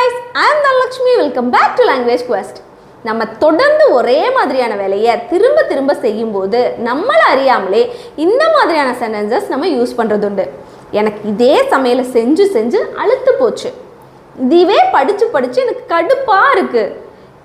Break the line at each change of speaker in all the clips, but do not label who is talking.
guys, I am Dhanalakshmi. Welcome back to Language Quest. நம்ம தொடர்ந்து ஒரே மாதிரியான வேலையை திரும்ப செய்யும்போது நம்மள அறியாமலே இந்த மாதிரியான சென்டென்சஸ் நம்ம யூஸ் பண்றது உண்டு. எனக்கு இதே சமையலை செஞ்சு அலுத்து போச்சு. இதுவே படிச்சு எனக்கு கடுப்பா இருக்கு.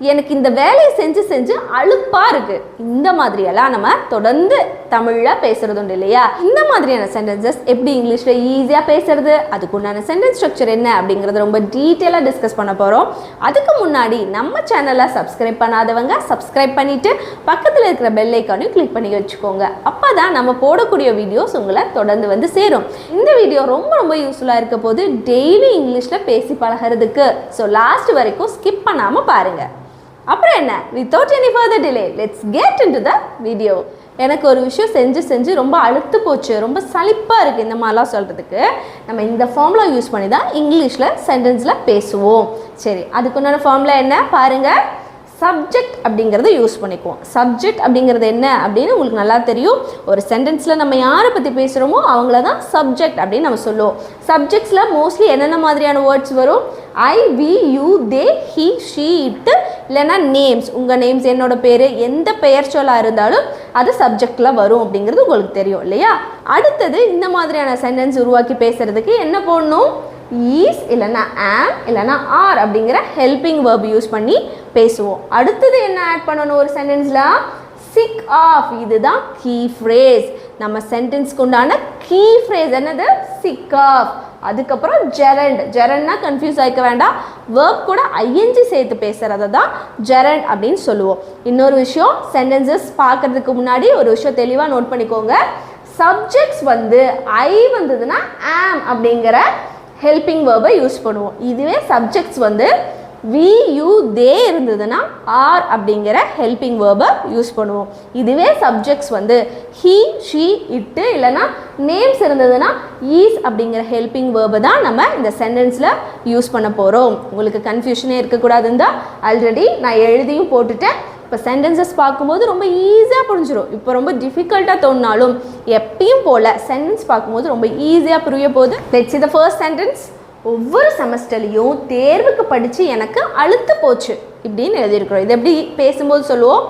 எனக்கு இந்த வேலையை செஞ்சு அலுப்பா இருக்கு. இந்த மாதிரியெல்லாம் நம்ம தொடர்ந்து தமிழ்ல பேசுறது உண்டு இல்லையா? இந்த மாதிரியான சென்டென்சஸ் எப்படி இங்கிலீஷ்ல ஈஸியா பேசுறது, அதுக்குண்டான சென்டென்ஸ் ஸ்ட்ரக்சர் என்ன அப்படிங்கறத ரொம்ப டீடைலா டிஸ்கஸ் பண்ண போறோம். அதுக்கு முன்னாடி நம்ம சேனலை சப்ஸ்கிரைப் பண்ணாதவங்க சப்ஸ்கிரைப் பண்ணிட்டு பக்கத்துல இருக்கிற பெல் ஐகானையும் கிளிக் பண்ணி வச்சுக்கோங்க. அப்பதான் நம்ம போடக்கூடிய வீடியோஸ் உங்களை தொடர்ந்து வந்து சேரும். இந்த வீடியோ ரொம்ப யூஸ்ஃபுல்லா இருக்க போது டெய்லி இங்கிலீஷ்ல பேசி பழகிறதுக்கு. ஸோ லாஸ்ட் வரைக்கும் ஸ்கிப் பண்ணாம பாருங்க. அப்புறம் என்ன, without any further delay, let's get into the video. எனக்கு ஒரு விஷயம் செஞ்சு ரொம்ப அழுத்து போச்சு, ரொம்ப சலிப்பாக இருக்குது, இந்த மாதிரிலாம் சொல்கிறதுக்கு நம்ம இந்த ஃபார்முலா யூஸ் பண்ணி தான் இங்கிலீஷில் சென்டென்ஸில் பேசுவோம். சரி, அதுக்குண்டான ஃபார்முலா என்ன பாருங்கள். சப்ஜெக்ட் அப்படிங்கிறத யூஸ் பண்ணிக்குவோம். சப்ஜெக்ட் அப்படிங்கிறது என்ன அப்படின்னு உங்களுக்கு நல்லா தெரியும். ஒரு சென்டென்ஸில் நம்ம யாரை பற்றி பேசுகிறோமோ அவங்கள தான் சப்ஜெக்ட் அப்படின்னு நம்ம சொல்லுவோம். சப்ஜெக்ட்ஸில் மோஸ்ட்லி என்னென்ன மாதிரியான வேர்ட்ஸ் வரும்? I, we, you, they, he, she, it, இல்லைன்னா நேம்ஸ். உங்கள் நேம்ஸ், என்னோட பேர், எந்த பெயர் சொல்லாக இருந்தாலும் அது சப்ஜெக்டில் வரும் அப்படிங்கிறது உங்களுக்கு தெரியும் இல்லையா? அடுத்தது இந்த மாதிரியான சென்டென்ஸ் உருவாக்கி பேசுகிறதுக்கு என்ன போடணும்? ஈஸ் இல்லைனா ஆம் இல்லைனா ஆர் அப்படிங்கிற ஹெல்பிங் வேர்ப் யூஸ் பண்ணி பேசுவோம். அடுத்தது என்ன ஆட் பண்ணணும் ஒரு சென்டென்ஸில்? Sick of. இதுதான் கீ ஃப்ரேஸ். நம்ம சென்டென்ஸ்க்கு உண்டான கீ ஃப்ரேஸ் என்னது? Sick of. அதுக்கப்புறம் ஜெரண்ட். ஜெரண்ட்னா கன்ஃபியூஸ் ஆகிக்க வேண்டாம், வேர்ப் கூட ஐஎன்ஜி சேர்த்து பேசுகிறத தான் ஜெரண்ட் அப்படின்னு சொல்லுவோம். இன்னொரு விஷயம், சென்டென்சஸ் பார்க்கறதுக்கு முன்னாடி ஒரு விஷயம் தெளிவாக நோட் பண்ணிக்கோங்க. சப்ஜெக்ட்ஸ் வந்து ஐ வந்ததுன்னா ஆம் அப்படிங்கிற ஹெல்பிங் வேர்பை யூஸ் பண்ணுவோம். இதுவே சப்ஜெக்ட்ஸ் வந்து வி, யூ, தே இருந்ததுன்னா ஆர் அப்படிங்கிற ஹெல்பிங் வேர்பை யூஸ் பண்ணுவோம். இதுவே சப்ஜெக்ட்ஸ் வந்து ஹி, ஷீ, இட்டு இல்லைனா நேம்ஸ் இருந்ததுன்னா ஈஸ் அப்படிங்கிற ஹெல்பிங் வேர்பை தான் நம்ம இந்த சென்டென்ஸில் யூஸ் பண்ண போகிறோம். உங்களுக்கு கன்ஃபியூஷனே இருக்கக்கூடாதுன்னு தான் ஆல்ரெடி நான் எழுதியும் போட்டுட்டேன். இப்போ சென்டென்சஸ் பார்க்கும்போது ரொம்ப ஈஸியாக புரிஞ்சிடும். இப்போ ரொம்ப டிஃபிகல்ட்டாக தோணினாலும் எப்பயும் போல் சென்டென்ஸ் பார்க்கும்போது ரொம்ப ஈஸியாக புரிய போகுது. Let's see the first sentence. ஒவ்வொரு செமஸ்டர்லையும் தேர்வுக்கு படித்து எனக்கு அழுத்து போச்சு இப்படின்னு எழுதியிருக்கிறோம். இது எப்படி பேசும்போது சொல்லுவோம்?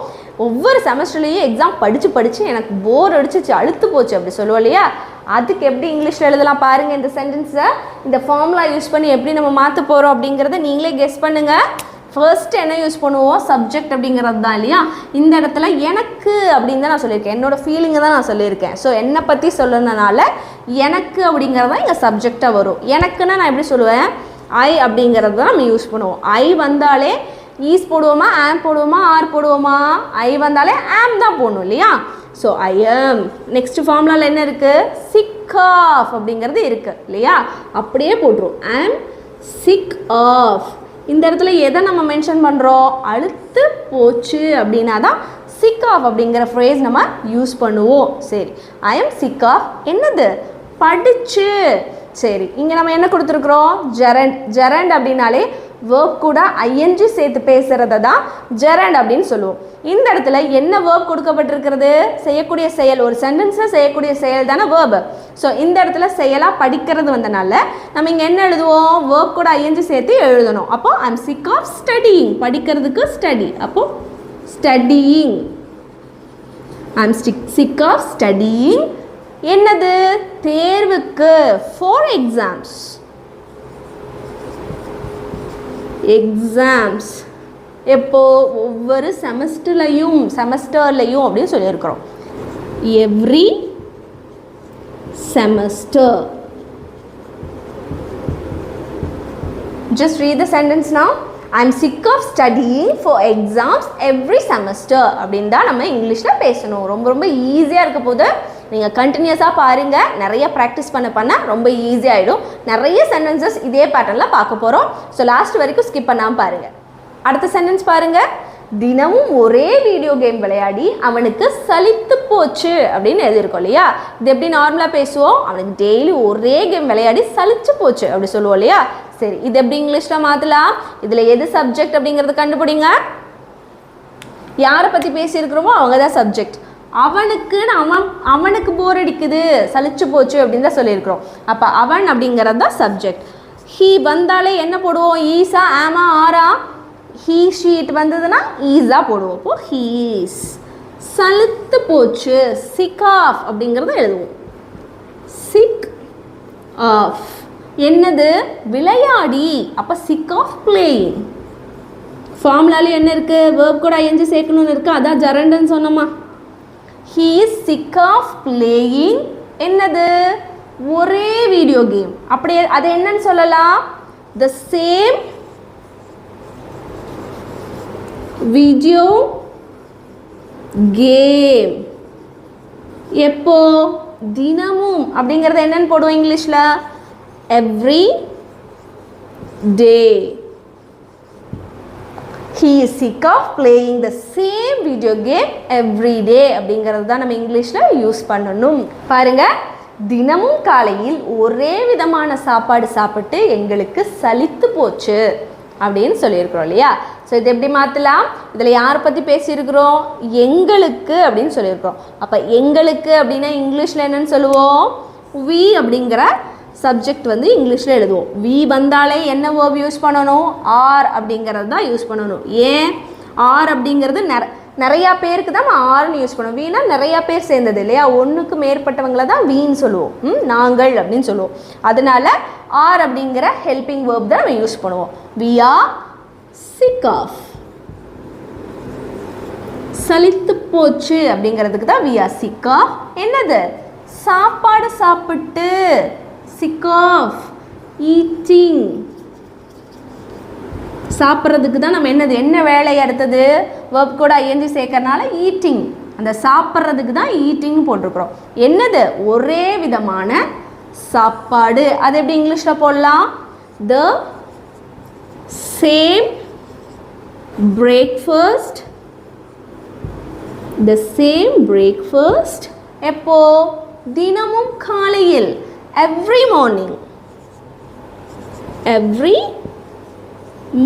ஒவ்வொரு செமஸ்டர்லையும் எக்ஸாம் படித்து எனக்கு போர் அடிச்சிச்சு, அழுத்து போச்சு அப்படி சொல்லுவோம் இல்லையா? அதுக்கு எப்படி இங்கிலீஷில் எழுதலாம் பாருங்கள். இந்த சென்டென்ஸை இந்த ஃபார்முலா யூஸ் பண்ணி எப்படி நம்ம மாற்ற போகிறோம் அப்படிங்கிறத நீங்களே கெஸ் பண்ணுங்கள். ஃபர்ஸ்ட் என்ன யூஸ் பண்ணுவோம்? சப்ஜெக்ட் அப்படிங்கிறது தான் இல்லையா? இந்த இடத்துல எனக்கு அப்படின்னு தான் நான் சொல்லியிருக்கேன், என்னோடய ஃபீலிங்கை தான் நான் சொல்லியிருக்கேன். ஸோ என்னை பற்றி சொல்லணுனால எனக்கு அப்படிங்கிறது தான் இங்கே சப்ஜெக்டாக வரும். எனக்குன்னா நான் எப்படி சொல்லுவேன்? ஐ அப்படிங்கிறது தான் நம்ம யூஸ் பண்ணுவோம். ஐ வந்தாலே ஈஸ் போடுவோமா, ஆம் போடுவோமா, ஆர் போடுவோமா? ஐ வந்தாலே ஆம் தான் போடணும் இல்லையா? ஸோ ஐ ஆம். நெக்ஸ்ட் ஃபார்முலாவில் என்ன இருக்குது? சிக் ஆஃப் அப்படிங்கிறது இருக்குது இல்லையா? அப்படியே போட்டுருவோம். ஆம் சிக் ஆஃப். இந்த இடத்துல எதை நம்ம மென்ஷன் பண்ணுறோம்? அழுத்து போச்சு அப்படின்னா தான் சிக் ஆஃப் அப்படிங்கிற ஃப்ரேஸ் நம்ம யூஸ் பண்ணுவோம். சரி, ஐ எம் சிக் ஆஃப் என்னது? படிச்சு. சரி, இங்கே நம்ம என்ன கொடுத்துருக்குறோம்? ஜெரண்ட். ஜெரண்ட் அப்படின்னாலே வேர்ப் கூட ஐஎன்ஜி சேர்த்து பேசுகிறத தான் ஜெரண்ட் அப்படின்னு சொல்லுவோம். இந்த இடத்துல என்ன வேர்ப் கொடுக்கப்பட்டிருக்கிறது? செய்யக்கூடிய செயல். ஒரு சென்டென்ஸில் செய்யக்கூடிய செயல் தானே வேர்ப். ஸோ இந்த இடத்துல செயலாக படிக்கிறது வந்தனால நம்ம இங்கே என்ன எழுதுவோம்? வேர்ப் கூட ஐஎன்ஜி சேர்த்து எழுதணும். அப்போது I am sick of studying. படிக்கிறதுக்கு ஸ்டடி, அப்போது studying. I am sick of studying என்னது? தேர்வுக்கு, ஃபார் எக்ஸாம்ஸ். எக்ஸாம்ஸ் எப்போ? ஒவ்வொரு செமஸ்டர்லையும் அப்படின்னு சொல்லியிருக்கிறோம். Every semester. Just read the sentence now. I'm sick of studying for exams every semester அப்படின்னு தான் நம்ம இங்கிலீஷில் பேசணும். ரொம்ப ஈஸியாக இருக்க போது நீங்கள் கண்டினியூஸாக பாருங்கள். நிறைய ப்ராக்டிஸ் பண்ண ரொம்ப ஈஸியாகிடும். நிறைய சென்டென்சஸ் இதே பேட்டர்னில் பார்க்க போகிறோம். ஸோ லாஸ்ட் வரைக்கும் ஸ்கிப் பண்ணாமல் பாருங்கள். அடுத்த சென்டென்ஸ் பாருங்கள். தினமும் ஒரே வீடியோ கேம் விளையாடி அவனுக்கு சலித்து போச்சு அப்படின்னு எழுதியிருக்கோம் இல்லையா? இது எப்படி நார்மலாக பேசுவோம்? அவனுக்கு டெய்லி ஒரே கேம் விளையாடி சலிச்சு போச்சு அப்படி சொல்லுவோம் இல்லையா? சரி, இது எப்படி இங்கிலீஷில் மாற்றலாம்? இதில் எது சப்ஜெக்ட் அப்படிங்கிறது கண்டுபிடிங்க. யாரை பற்றி பேசியிருக்கிறோமோ அவங்க தான் சப்ஜெக்ட். அவனுக்கு போர் அடிக்குது, சலிச்சு போச்சு அப்படின்னு தான் சொல்லியிருக்கிறோம். அப்போ அவன் அப்படிங்கிறது தான் சப்ஜெக்ட். ஹீ வந்தாலே என்ன போடுவோம்? ஈஸா, ஆமா, ஆரா? ஹீ ஷீட் வந்ததுன்னா ஈஸா போடுவோம். அப்போ ஹீஸ். சலுத்து போச்சு, சிக் ஆஃப் அப்படிங்கிறத எழுதுவோம். Sick of. என்னது? விளையாடி. அப்போ சிக் ஆஃப் பிளேயிங். ஃபார்முலால என்ன இருக்கு? வேர்ப் கூட ஐஎன்ஜி சேர்க்கணும்னு இருக்கு. அதான் ஜெரண்டுன்னு சொன்னோமா. He is sick of playing. என்னது? ஒரே வீடியோ கேம். அப்படியே அது என்னன்னு சொல்லலாம்? The same video game. எப்போ? தினமும். அப்படிங்கிறது என்னன்னு போடுவோம் இங்கிலீஷ்ல? Every day. He is sick of playing the same video game every day. அப்படிங்கிறது தான் நம்ம இங்கிலீஷில் யூஸ் பண்ணணும். பாருங்க, தினமும் காலையில் ஒரே விதமான சாப்பாடு சாப்பிட்டு எங்களுக்கு சலித்து போச்சு அப்படின்னு சொல்லியிருக்கிறோம் இல்லையா? ஸோ இது எப்படி மாற்றலாம்? இதில் யாரை பற்றி பேசியிருக்கிறோம்? எங்களுக்கு அப்படின்னு சொல்லியிருக்கிறோம். அப்போ எங்களுக்கு அப்படின்னா இங்கிலீஷில் என்னன்னு சொல்லுவோம்? we அப்படிங்கிற சப்ஜெக்ட் வந்து இங்கிலீஷில் எழுதுவோம். வி வந்தாலே என்ன வேர்ப் யூஸ் பண்ணணும்? ஆர் அப்படிங்கிறது தான் யூஸ் பண்ணணும். ஏன்? ஆர் அப்படிங்கிறது நிறையா பேருக்கு தான் ஆர்னு யூஸ் பண்ணுவோம். வீணா நிறையா பேர் சேர்ந்தது இல்லையா? ஒன்றுக்கு மேற்பட்டவங்களை தான் வீன்னு சொல்லுவோம். நாங்கள் அப்படின்னு சொல்லுவோம். அதனால ஆர் அப்படிங்கிற ஹெல்பிங் வேர்ப் தான் நம்ம யூஸ் பண்ணுவோம். We are sick of. சலித்து போச்சு அப்படிங்கிறதுக்கு தான் வி ஆர் சிக் ஆஃப். என்னது? சாப்பாடு சாப்பிட்டு. sick of eating. சாப்பிட்றதுக்கு தான் நம்ம என்னது? என்ன வேலை அடுத்தது? verb கூட ing சேர்க்கறனால eating. அந்த சாப்பிட்றதுக்கு தான் eating போட்டிருக்கிறோம். என்னது? ஒரே விதமான சாப்பாடு. அது எப்படி இங்கிலீஷில் போடலாம்? the same breakfast. the same breakfast. எப்போ? தினமும் காலையில். every morning. every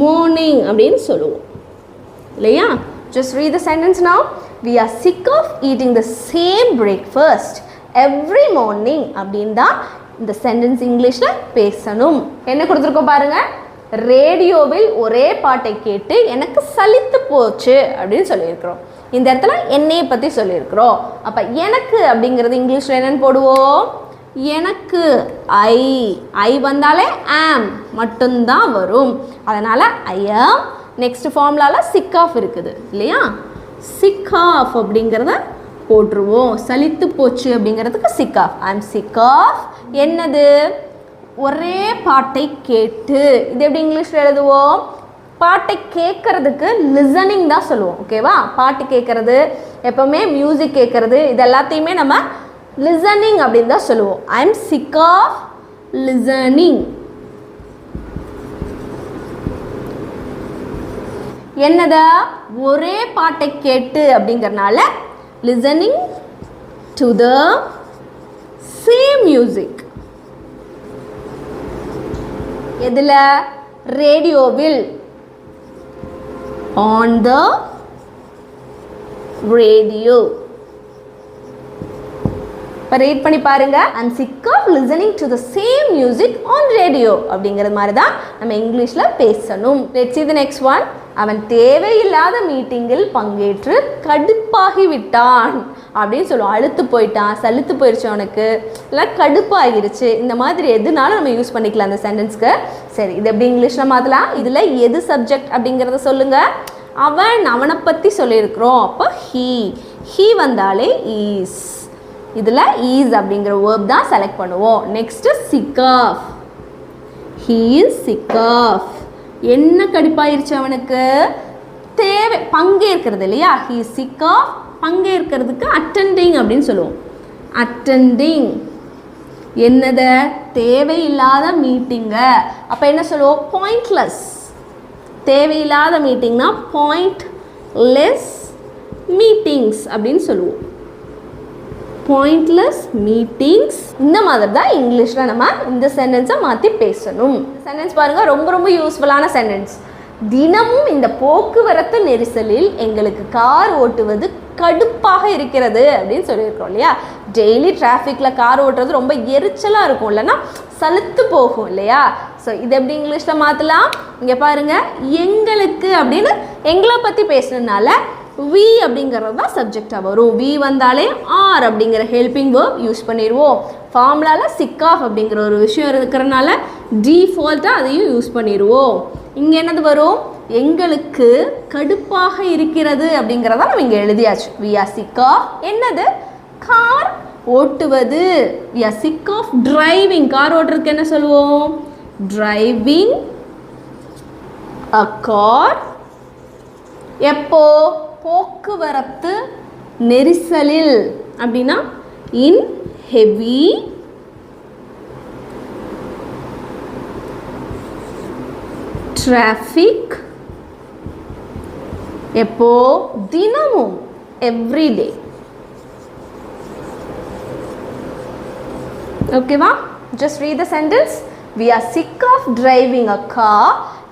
morning அப்படின்னு சொல்லுவோம் இல்லையா? just read the sentence now. we are sick of eating the same breakfast every morning அப்படின்னு தான் இந்த சென்டென்ஸ் இங்கிலீஷில் பேசணும். என்ன கொடுத்துருக்கோம் பாருங்க. ரேடியோவில் ஒரே பாட்டை கேட்டு எனக்கு சலித்து போச்சு அப்படின்னு சொல்லியிருக்கிறோம். இந்த இடத்துல என்னையை பற்றி சொல்லியிருக்கிறோம். அப்போ எனக்கு அப்படிங்கிறது இங்கிலீஷில் என்னன்னு போடுவோம்? எனக்கு ஐ வந்தாலே ஆம் மட்டும்தான் வரும். அதனால் ஐ ஆம். நெக்ஸ்ட் ஃபார்முலாவில் சிக் ஆஃப் இருக்குது இல்லையா? சிக் ஆஃப் அப்படிங்கிறத போட்டுருவோம். சலித்து போச்சு அப்படிங்கிறதுக்கு சிக் ஆஃப். ஐ ஆம் சிக் ஆஃப். என்னது? ஒரே பாட்டை கேட்டு. இது எப்படி இங்கிலீஷில் எழுதுவோம்? பாட்டை கேட்கறதுக்கு லிசனிங் தான் சொல்லுவோம். ஓகேவா? பாட்டு கேட்கறது, எப்பவுமே மியூசிக் கேட்கறது, இது எல்லாத்தையுமே நம்ம லிசனிங் அப்படின்னு தான் சொல்லுவோம். I am sick of listening. என்னதா? ஒரே பாட்டை கேட்டு அப்படிங்கிறனால listening to the same music. எதில்? ரேடியோவில். On the radio. இப்போ ரீட் பண்ணி பாருங்க. I am sick of listening to the same music on radio அப்படிங்கிறது மாதிரி தான் நம்ம இங்கிலீஷில் பேசணும். Let's see the next one. அவன் தேவையில்லாத மீட்டிங்கில் பங்கேற்று கடுப்பாகி விட்டான் அப்படின்னு சொல்லுவோம். அழுத்து போயிட்டான், சலுத்து போயிடுச்சு, அவனுக்கு இல்லை கடுப்பாகிருச்சு. இந்த மாதிரி எதுனாலும் நம்ம யூஸ் பண்ணிக்கலாம் அந்த சென்டென்ஸ்க்கு. சரி, இது எப்படி இங்கிலீஷில் மாற்றலாம்? இதில் எது சப்ஜெக்ட் அப்படிங்கிறத சொல்லுங்கள். அவனை பற்றி சொல்லியிருக்கிறோம். அப்போ ஹீ வந்தாலே ஈஸ். இதில் ஈஸ் அப்படிங்கிற வேர்ப் தான் செலக்ட் பண்ணுவோம். Next sick of. He is sick of. என்ன கடுப்பாயிருச்சு அவனுக்கு? தேவை பங்கேற்கிறது இல்லையா? He is sick of. பங்கேற்கிறதுக்கு அட்டெண்டிங் அப்படின்னு சொல்லுவோம். அட்டெண்டிங். என்னது? தேவையில்லாத மீட்டிங்க. அப்போ என்ன சொல்லுவோம்? பாயிண்ட்லெஸ். தேவையில்லாத மீட்டிங்னா பாயிண்ட்லெஸ் மீட்டிங்ஸ் அப்படின்னு சொல்லுவோம். Pointless meetings. இந்த மாதிரி தான் இங்கிலீஷில் நம்ம இந்த சென்டென்ஸை மாற்றி பேசணும். சென்டென்ஸ் பாருங்கள், ரொம்ப ரொம்ப யூஸ்ஃபுல்லான சென்டென்ஸ். தினமும் இந்த போக்குவரத்து நெரிசலில் எங்களுக்கு கார் ஓட்டுவது கடுப்பாக இருக்கிறது அப்படின்னு சொல்லியிருக்கோம் இல்லையா? டெய்லி டிராஃபிக்கில் கார் ஓட்டுறது ரொம்ப எரிச்சலாக இருக்கும், இல்லைன்னா சலுத்து போகும் இல்லையா? ஸோ இது எப்படி இங்கிலீஷில் மாற்றலாம்? இங்கே பாருங்கள், எங்களுக்கு அப்படின்னு எங்களை பற்றி பேசுனதுனால we அப்படிங்கிறது தான் சப்ஜெக்டாக வரும். we வந்தாலே are அப்படிங்கிற ஹெல்பிங் வேர்ப் யூஸ் பண்ணிடுவோம். ஃபார்முலாவில் sick of அப்படிங்கிற ஒரு விஷயம் இருக்கிறனால டிஃபால்ட்டாக அதையும் யூஸ் பண்ணிடுவோம். இங்கே என்னது வரும்? எங்களுக்கு கடுப்பாக இருக்கிறது அப்படிங்கிறத நம்ம இங்கே எழுதியாச்சு. we are sick of என்னது? கார் ஓட்டுவது. we are sick of driving. Car ஓட்டுறதுக்கு என்ன சொல்லுவோம்? driving a car. எப்போ? போக்குவரத்து நெரிசலில் அப்படின்னா in heavy traffic. எப்போ? தினமும், every day. ஓகேவா? just read the sentence. we are sick of driving a car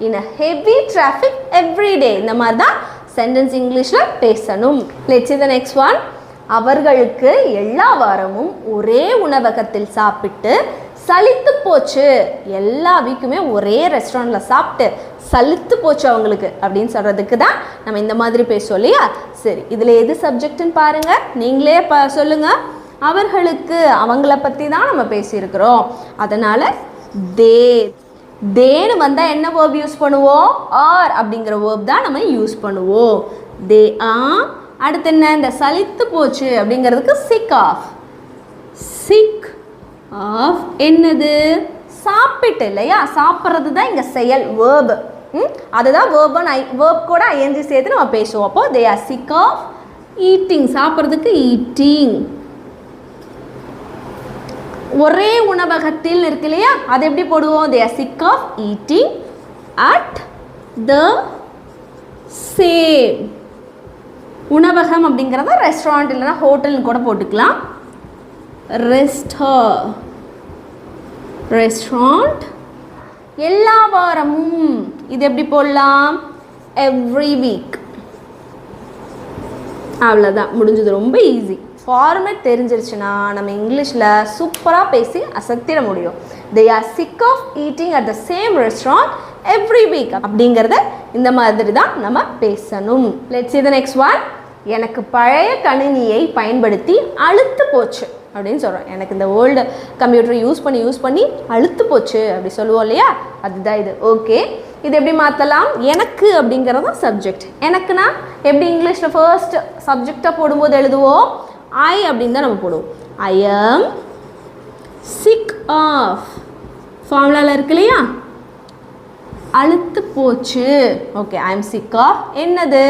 in a heavy traffic every day. இந்த மாதிரி தான் சென்டென்ஸ் இங்கிலீஷில் பேசணும். let's see the next one. அவர்களுக்கு எல்லா வாரமும் ஒரே உணவகத்தில் சாப்பிட்டு சலித்து போச்சு. எல்லா வீக்குமே ஒரே ரெஸ்டாரண்ட்டில் சாப்பிட்டு சலித்து போச்சு அவங்களுக்கு அப்படின்னு சொல்கிறதுக்கு தான் நம்ம இந்த மாதிரி பேசுவோம் இல்லையா? சரி, இதில் எது சப்ஜெக்ட்னு பாருங்கள், நீங்களே சொல்லுங்கள். அவர்களுக்கு, அவங்கள பற்றி தான் நம்ம பேசியிருக்கிறோம். அதனால் தேன்னு வந்தால் என்ன வேர்ப் யூஸ் பண்ணுவோம்? ஆர் அப்படிங்கிற வேர்ப் தான் நம்ம யூஸ் பண்ணுவோம். They are. அடுத்து என்ன? இந்த சலித்து போச்சு அப்படிங்கிறதுக்கு சிக் ஆஃப். சிக் ஆஃப் என்னது? சாப்பிட்டு இல்லையா? சாப்பிட்றது தான் இங்கே செயல், வேர்பு. அதுதான் வேர்ப் கூட ஐஎன்ஜி சேர்த்து நம்ம பேசுவோம். அப்போ they are sick of eating. சாப்பிட்றதுக்கு ஈட்டிங். ஒரே உணவகத்தில் இருக்கு இல்லையா? அது எப்படி போடுவோம்? they are sick of eating at the same. உணவகம் அப்படிங்கிறத ரெஸ்டாரண்ட் இல்லைனா ஹோட்டல்னு கூட போட்டுக்கலாம். ரெஸ்டாரண்ட். எல்லா வாரமும், இது எப்படி போடலாம்? every week. அவ்வளோதான், முடிஞ்சது. ரொம்ப ஈஸி. ஃபார்மேட் தெரிஞ்சிருச்சுன்னா நம்ம இங்கிலீஷில் சூப்பராக பேசி அசத்திட முடியும். they are sick of eating at the same restaurant every week அப்படிங்கிறத இந்த மாதிரி தான் நம்ம பேசணும். let's see the next one. எனக்கு பழைய கணினியை பயன்படுத்தி அழுத்து போச்சு அப்படின்னு சொல்கிறோம். எனக்கு இந்த ஓல்டு கம்ப்யூட்டரை யூஸ் பண்ணி அழுத்து போச்சு அப்படி சொல்லுவோம் இல்லையா? அதுதான் இது. ஓகே, இது எப்படி மாற்றலாம்? எனக்கு அப்படிங்கிறது சப்ஜெக்ட். எனக்குன்னா எப்படி இங்கிலீஷில் ஃபர்ஸ்ட் சப்ஜெக்டாக போடும்போது எழுதுவோம்? ஐ அப்படின்னு தான் நம்ம போடுவோம். ஐ ஆம் சிக் ஆஃப். ஃபார்முலாவில் இருக்கு இல்லையா? அழுத்து போச்சு. ஓகே, ஐ ஆம் சிக் ஆஃப் என்னது?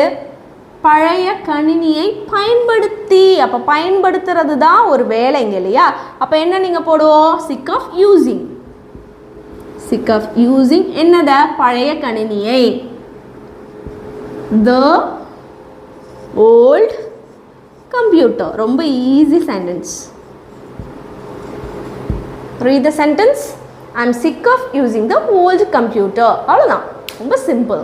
பழைய கணினியை பயன்படுத்தி. அப்போ பயன்படுத்துறது தான் ஒரு வேலைங்க இல்லையா? அப்போ என்ன நீங்கள் போடுவோம்? Sick of using. Sick of using என்னத? பழைய கணினியை. The old computer. ரொம்ப easy sentence. read the sentence. I am sick of using the old computer. அவ்வளோதான், ரொம்ப simple.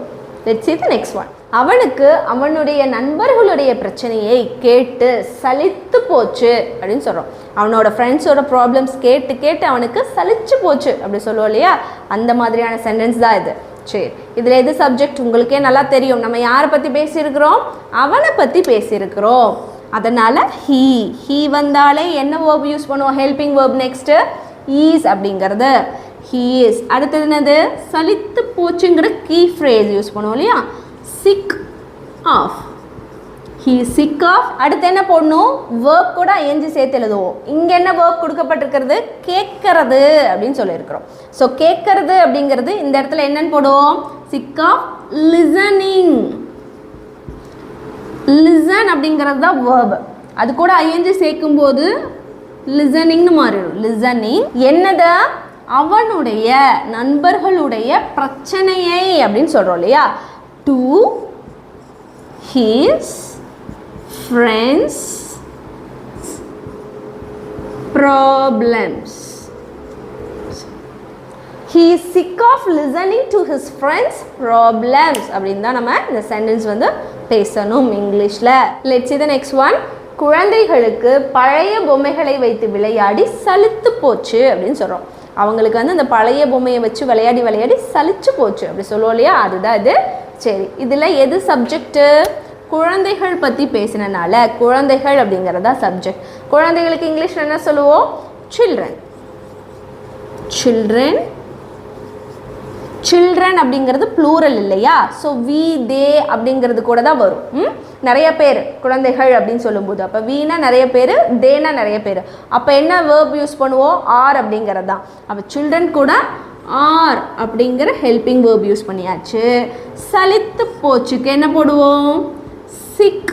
let's see the next one. அவனுக்கு அவனுடைய நண்பர்களுடைய பிரச்சனையை கேட்டு சலித்து போச்சு அப்படின்னு சொல்கிறோம். அவனோட ஃப்ரெண்ட்ஸோட ப்ராப்ளம்ஸ் கேட்டு அவனுக்கு சலிச்சு போச்சு அப்படி சொல்லுவோம் இல்லையா? அந்த மாதிரியான சென்டென்ஸ் தான் இது. சரி, இதில் எது சப்ஜெக்ட் உங்களுக்கே நல்லா தெரியும். நம்ம யாரை பற்றி பேசியிருக்கிறோம்? அவனை பற்றி பேசியிருக்கிறோம். அதனால் ஹீ வந்தாலே என்ன வேர்ப் யூஸ் பண்ணுவோம்? Helping verb. நெக்ஸ்ட்டு ஈஸ் அப்படிங்கிறது ஹீ இஸ். அடுத்தது என்னது? சலித்து போச்சுங்கிற கீ ஃப்ரேஸ் யூஸ் பண்ணுவோம் இல்லையா? Sick of. He sick of. அடுத்து என்ன போடணும்? வேர்ப் கூட ஐஎன்ஜி சேர்த்து எழுதுவோம். இங்கே என்ன வேர்ப் கொடுக்கப்பட்டிருக்கிறது? கேட்கறது அப்படின்னு சொல்லியிருக்கிறோம். ஸோ கேட்கறது அப்படிங்கிறது இந்த இடத்துல என்னன்னு போடுவோம்? Sick of listening. லிசன் அப்படிங்கிறது தான் வேர்ப். அது கூட ஐஎன்ஜி சேர்க்கும்போது லிசனிங்னு மாறிடும். லிசனிங் என்னது? அவனுடைய நண்பர்களுடைய பிரச்சனையை அப்படின்னு சொல்கிறோம் இல்லையா? To his friends problems. He is sick of listening to his friends problems அப்படின்னு தான் நம்ம இந்த சென்டென்ஸ் வந்து பேசணும் இங்கிலீஷில். let's see the next one. குழந்தைகளுக்கு பழைய பொம்மைகளை வைத்து விளையாடி சலித்து போச்சு அப்படின்னு சொல்கிறோம். அவங்களுக்கு வந்து அந்த பழைய பொம்மையை வச்சு விளையாடி சலிச்சு போச்சு அப்படி சொல்லுவோம் இல்லையா, அதுதான் இது. சரி, இதில் எது சப்ஜெக்ட்டு? குழந்தைகள் பற்றி பேசினனால குழந்தைகள் அப்படிங்கிறதா சப்ஜெக்ட். குழந்தைகளுக்கு இங்கிலீஷில் என்ன சொல்லுவோம்? சில்ட்ரன். சில்ட்ரன் சில்ட்ரன் அப்படிங்கிறது ப்ளூரல் இல்லையா, ஸோ வி தே அப்படிங்கிறது கூட தான் வரும். நிறைய பேர் குழந்தைகள் அப்படின்னு சொல்லும்போது அப்போ வீனா நிறைய பேர், தேனா நிறைய பேர், அப்போ என்ன வேர்ப் யூஸ் பண்ணுவோம்? ஆர் அப்படிங்கிறது தான். அப்போ சில்ட்ரன் கூட ஆர் அப்படிங்கிற ஹெல்பிங் வேர்ப் யூஸ் பண்ணியாச்சு. சலித்து போச்சுக்கு என்ன போடுவோம்? சிக்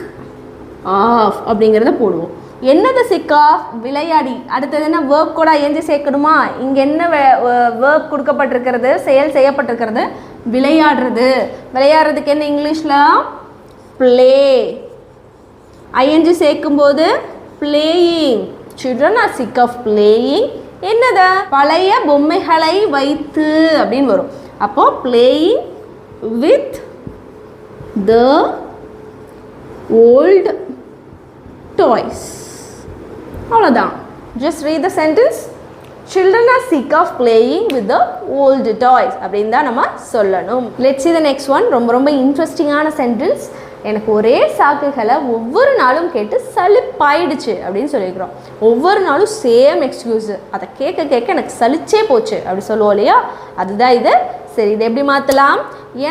ஆஃப் அப்படிங்கிறத போடுவோம். என்னது சிக் ஆஃப்? விளையாடி. அடுத்தது என்ன? வேர்ப் கூட ஐஎன்ஜி சேர்க்கணுமா? இங்கே என்ன வேர்ப் கொடுக்கப்பட்டிருக்கிறது? செயல் செய்யப்பட்டிருக்கிறது விளையாடுறது. விளையாடுறதுக்கு என்ன இங்கிலீஷில்? ப்ளே. ஐஎன்ஜி சேர்க்கும்போது playing. Children are sick of playing. என்னது? பழைய பொம்மைகளை வைத்து அப்படின்னு வரும். அப்போ playing with the old toys. அவ்வளோதான். Just read the sentence. Children are sick of playing with the old toys அப்படின்னு தான் நம்ம சொல்லணும். Let's see the next one. ரொம்ப இன்ட்ரெஸ்டிங்கான சென்டென்ஸ். எனக்கு ஒரே சாக்குகளை ஒவ்வொரு நாளும் கேட்டு சலிப்பாயிடுச்சு அப்படின்னு சொல்லியிருக்கிறோம். ஒவ்வொரு நாளும் சேம் எக்ஸ்கியூஸு, அதை கேட்க எனக்கு சலிச்சே போச்சு அப்படி சொல்லுவோம் இல்லையா, அதுதான் இது. சரி, இதை எப்படி மாற்றலாம்?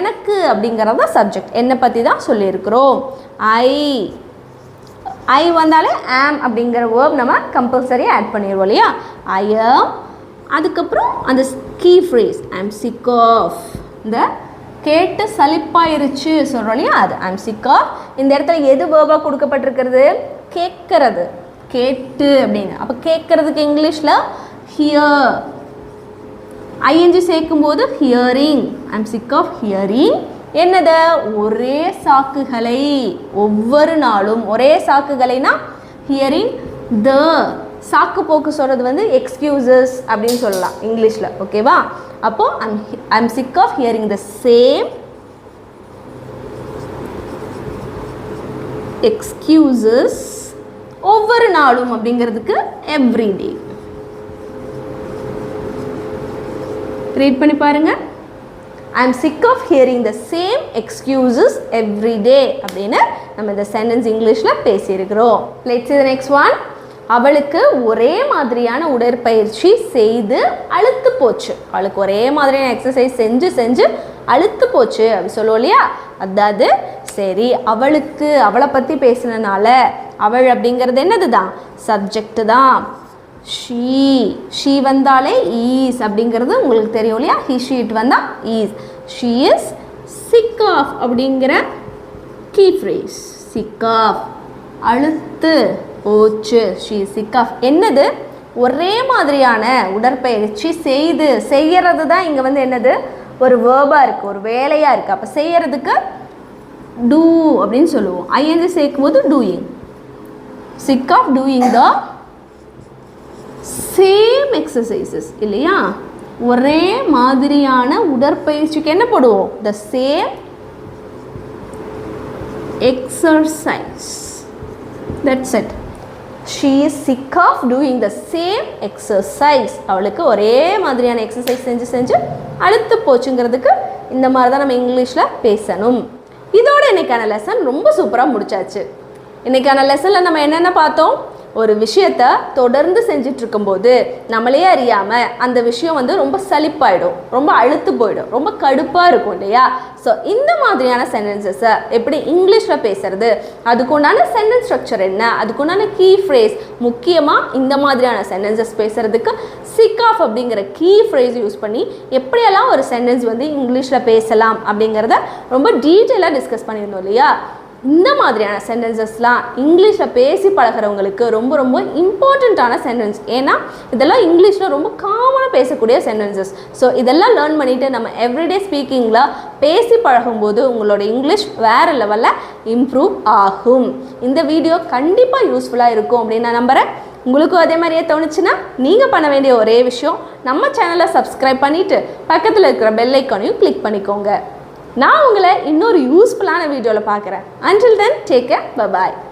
எனக்கு அப்படிங்கிறது தான் சப்ஜெக்ட். என்னை பற்றி தான் சொல்லியிருக்கிறோம். ஐ வந்தாலே ஆம் அப்படிங்கிற வேர்ப் நம்ம கம்பல்சரியாக ஆட் பண்ணிடுவோம் இல்லையா. ஐ ஆம், அதுக்கப்புறம் அந்த கீ ஃப்ரேஸ் ஐ ஆம் சிக் ஆஃப். இந்த கேட்டு சலிப்பாயிருச்சு சொல்கிறோம் இல்லையா, அது ஐ ஆம் சிக் ஆஃப். இந்த இடத்துல எது வேர்பாக கொடுக்கப்பட்டிருக்கிறது? கேட்கறது. கேட்டு அப்படின்னு. அப்போ கேட்கறதுக்கு இங்கிலீஷில் ஹியர். ஐஎன்ஜி சேர்க்கும்போது ஹியரிங். ஐ ஆம் சிக் ஆஃப் ஹியரிங். என்னது? ஒரே சாக்குகளை ஒவ்வொரு நாளும். ஒரே சாக்குகளைனா ஹியரிங் த. சாக்கு போக்கு சொல்கிறது வந்து எக்ஸ்கியூசஸ் அப்படின்னு சொல்லலாம் இங்கிலீஷில். ஓகேவா? அப்போது I am sick of hearing the same excuses. ஒவ்வொரு நாளும் அப்படிங்கிறதுக்கு எவ்ரிடே. ரீட் பண்ணி பாருங்கள். I am sick of hearing the same excuses every day அப்படின்னு நம்ம இந்த சென்டென்ஸ் இங்கிலீஷில் பேசியிருக்கிறோம். Let's see the next one. அவளுக்கு ஒரே மாதிரியான உடற்பயிற்சி செய்து அழுத்து போச்சு. அவளுக்கு ஒரே மாதிரியான எக்ஸசைஸ் செஞ்சு அழுத்து போச்சு அப்படி சொல்லுவோம் இல்லையா, அதாவது சரி. அவளுக்கு, அவளை பற்றி பேசினனால அவள் அப்படிங்கிறது என்னது தான்? சப்ஜெக்ட் தான். ஷீ வந்தாலே ஈஸ் அப்படிங்கிறது உங்களுக்கு தெரியும் இல்லையா. ஹி ஷீட் வந்தால் is. She is sick of அப்படிங்கிற கீ ஃப்ரேஸ். சிக் ஆஃப் அழுத்து போச்சு. She is sick of. என்னது? ஒரே மாதிரியான உடற்பயிற்சி செய்யறது தான் இங்கே வந்து என்னது? ஒரு வேர்பாக இருக்குது, ஒரு வேலையாக இருக்குது. அப்போ செய்யறதுக்கு டூ அப்படின்னு சொல்லுவோம். ஐஎன்ஜி சேர்க்கும் போது doing. Sick of doing the same exercises இல்லையா. ஒரே மாதிரியான உடற்பயிற்சிக்கு என்ன போடுவோம்? The same exercise. That's it. She is sick of doing the same exercise. அவளுக்கு ஒரே மாதிரியான எக்ஸசைஸ் செஞ்சு அழுத்து போச்சுங்கிறதுக்கு இந்த மாதிரி தான் நம்ம இங்கிலீஷில் பேசணும். இதோட இன்னைக்கான லெசன் ரொம்ப சூப்பராக முடிச்சாச்சு. இன்னைக்கான லெசனில் நம்ம என்னென்ன பார்த்தோம்? ஒரு விஷயத்தை தொடர்ந்து செஞ்சுட்டு இருக்கும்போது நம்மளே அறியாமல் அந்த விஷயம் வந்து ரொம்ப சலிப்பாயிடும், ரொம்ப அழுத்து போயிடும், ரொம்ப கடுப்பாக இருக்கும் இல்லையா. ஸோ இந்த மாதிரியான சென்டென்சஸை எப்படி இங்கிலீஷில் பேசுறது, அதுக்குண்டான சென்டென்ஸ் ஸ்ட்ரக்சர் என்ன, அதுக்குண்டான கீ ஃப்ரேஸ், முக்கியமாக இந்த மாதிரியான சென்டென்சஸ் பேசுகிறதுக்கு சிக் ஆஃப் அப்படிங்கிற கீ ஃப்ரேஸ் யூஸ் பண்ணி எப்படியெல்லாம் ஒரு சென்டென்ஸ் வந்து இங்கிலீஷில் பேசலாம் அப்படிங்கிறத ரொம்ப டீட்டெயிலாக டிஸ்கஸ் பண்ணியிருந்தோம் இல்லையா. இந்த மாதிரியான சென்டென்சஸ்லாம் இங்கிலீஷில் பேசி பழகிறவங்களுக்கு ரொம்ப ரொம்ப இம்பார்ட்டண்ட்டான சென்டென்ஸ். ஏன்னா இதெல்லாம் இங்கிலீஷில் ரொம்ப காமனாக பேசக்கூடிய சென்டென்சஸ். ஸோ இதெல்லாம் லேர்ன் பண்ணிவிட்டு நம்ம எவ்ரிடே ஸ்பீக்கிங்கில் பேசி பழகும்போது உங்களோட இங்கிலீஷ் வேறு லெவலில் இம்ப்ரூவ் ஆகும். இந்த வீடியோ கண்டிப்பாக யூஸ்ஃபுல்லாக இருக்கும் அப்படின்னு நான் நம்புகிறேன். உங்களுக்கும் அதே மாதிரியே தோணுச்சுன்னா நீங்கள் பண்ண வேண்டிய ஒரே விஷயம், நம்ம சேனலை சப்ஸ்கிரைப் பண்ணிவிட்டு பக்கத்தில் இருக்கிற பெல் ஐக்கானையும் கிளிக் பண்ணிக்கோங்க. நான் உங்களை இன்னொரு யூஸ்ஃபுல்லான வீடியோவில் பார்க்குறேன். Until then, take care. Bye-bye.